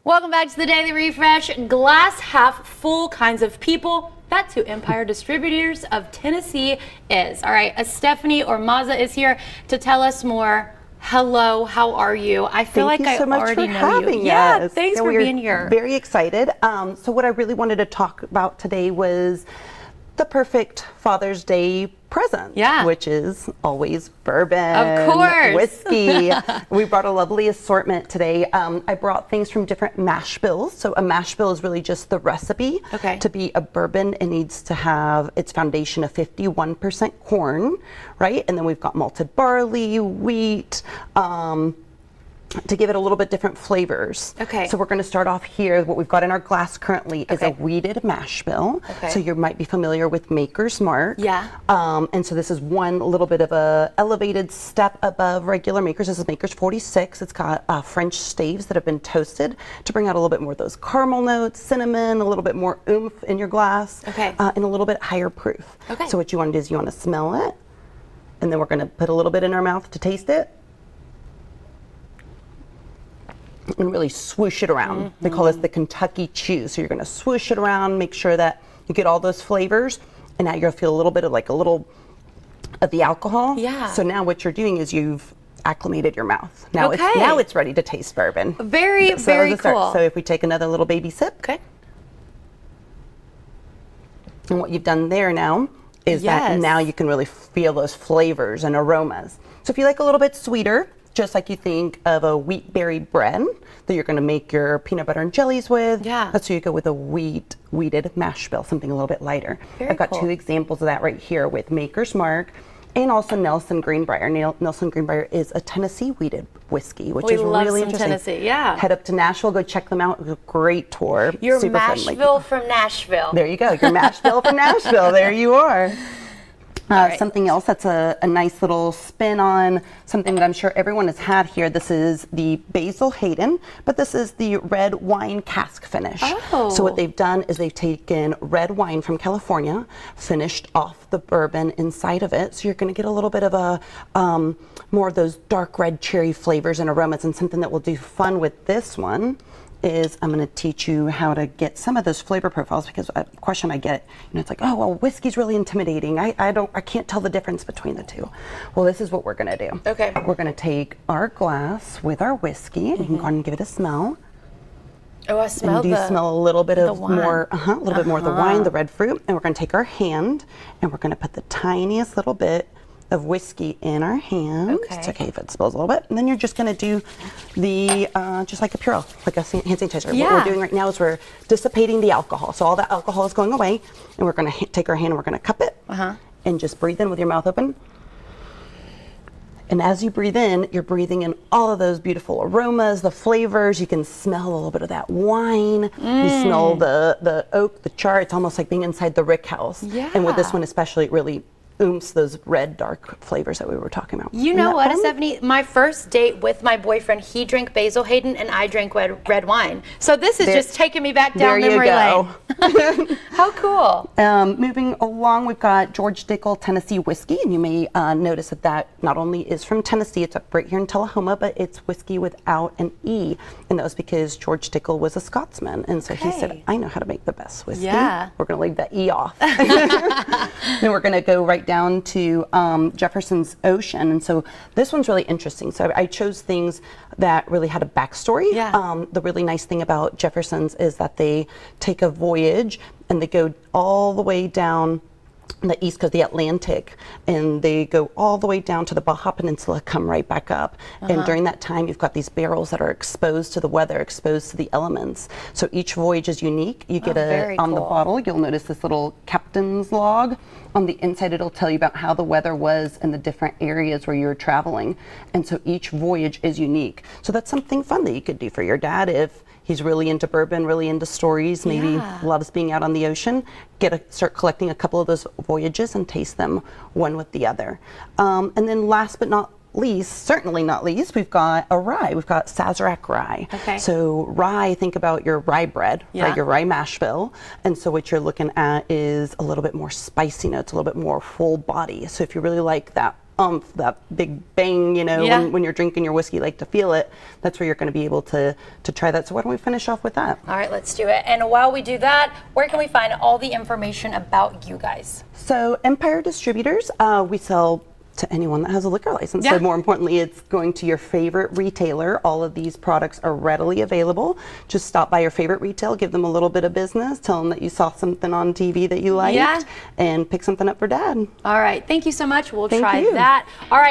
Welcome back to the Daily Refresh. Glass half full kinds of people. That's who Empire Distributors of Tennessee is. All right, Estefania Ormaza is here to tell us more. Hello, how are you? I feel like I already know you. Yeah, thanks for being here. Very excited. So what I really wanted to talk about today was the perfect Father's Day present, which is always bourbon, of course, whiskey. We brought a lovely assortment today. I brought things from different mash bills. So a mash bill is really just the recipe. To be a bourbon, it needs to have its foundation of 51% corn, right? And then we've got malted barley, wheat, to give it a little bit different flavors. So we're going to start off here. What we've got in our glass currently is a wheated mash bill. So you might be familiar with Maker's Mark. And so this is one little bit of a elevated step above regular Maker's. This is Maker's 46. It's got French staves that have been toasted to bring out a little bit more of those caramel notes, cinnamon, a little bit more oomph in your glass, and a little bit higher proof. So what you want to do is you want to smell it, and then we're going to put a little bit in our mouth to taste it. And really swoosh it around. They call this the Kentucky Chew. So you're going to swoosh it around, make sure that you get all those flavors, and now you'll feel a little bit of of the alcohol. So now what you're doing is you've acclimated your mouth. Now it's ready to taste bourbon. Very cool. So if we take another little baby sip. And what you've done there now is that now you can really feel those flavors and aromas. So if you like a little bit sweeter, just like you think of a wheat berry bread that you're going to make your peanut butter and jellies with. That's where you go with a wheated mash bill, something a little bit lighter. I've got two examples of that right here with Maker's Mark and also Nelson Greenbrier. Nelson Greenbrier is a Tennessee wheated whiskey, which is really interesting. Tennessee, Head up to Nashville, go check them out. It was a great tour. Your Mashville from Nashville. There you go. Your Mashville from Nashville. There you are. Something else that's a nice little spin on something that I'm sure everyone has had here. This is the Basil Hayden, but this is the red wine cask finish. So what they've done is they've taken red wine from California, finished off the bourbon inside of it. So you're going to get a little bit of a more of those dark red cherry flavors and aromas. And something that will do fun with this one is I'm going to teach you how to get some of those flavor profiles, because a question I get, it's like, oh, well, whiskey's really intimidating. I can't tell the difference between the two. Well, this is what we're going to do. We're going to take our glass with our whiskey, and you can go ahead and give it a smell. Oh, I smell and smell a little bit of more, a little bit more of the wine, the red fruit, and we're going to take our hand, and we're going to put the tiniest little bit of whiskey in our hand. It's okay if it spills a little bit. And then you're just going to do the, just like a Purell, like a hand sanitizer. What we're doing right now is we're dissipating the alcohol. So all that alcohol is going away, and we're going to take our hand and we're going to cup it and just breathe in with your mouth open. And as you breathe in, you're breathing in all of those beautiful aromas, the flavors. You can smell a little bit of that wine. You smell the oak, the char. It's almost like being inside the rick house. And with this one especially, it really oomph those red dark flavors that we were talking about. You know what, Stephanie? My first date with my boyfriend, he drank Basil Hayden and I drank red wine. So this is just taking me back down memory lane. How cool. Moving along, we've got George Dickel Tennessee whiskey, and you may notice that not only is from Tennessee, it's up right here in Tullahoma, but it's whiskey without an E. And that was because George Dickel was a Scotsman, and so he said, I know how to make the best whiskey. We're going to leave that E off. Then we're going to go right down to Jefferson's Ocean, and so this one's really interesting. So I chose things that really had a backstory. The really nice thing about Jefferson's is that they take a voyage and they go all the way down the east coast of the Atlantic, and they go all the way down to the Baja Peninsula, come right back up. And during that time, you've got these barrels that are exposed to the weather, exposed to the elements. So each voyage is unique. You get on the bottle, you'll notice this little captain's log. On the inside, it'll tell you about how the weather was in the different areas where you're traveling. And so each voyage is unique. So that's something fun that you could do for your dad if he's really into bourbon, really into stories, maybe loves being out on the ocean. Start collecting a couple of those voyages and taste them one with the other. And then last but not least, certainly not least, we've got a rye. We've got Sazerac rye. So rye, think about your rye bread, right? Your rye mash bill. And so what you're looking at is a little bit more spicy notes, a little bit more full body. So if you really like that oomph, that big bang, you know, Yeah. when you're drinking your whiskey, you like to feel it. That's where you're going to be able to try that. So why don't we finish off with that? All right, let's do it. And while we do that, where can we find all the information about you guys? So Empire Distributors, we sell to anyone that has a liquor license. Yeah. So more importantly, it's going to your favorite retailer. All of these products are readily available. Just stop by your favorite retail, give them a little bit of business, tell them that you saw something on TV that you liked, Yeah. and pick something up for Dad. All right, thank you so much. We'll Thank try you. that. All right.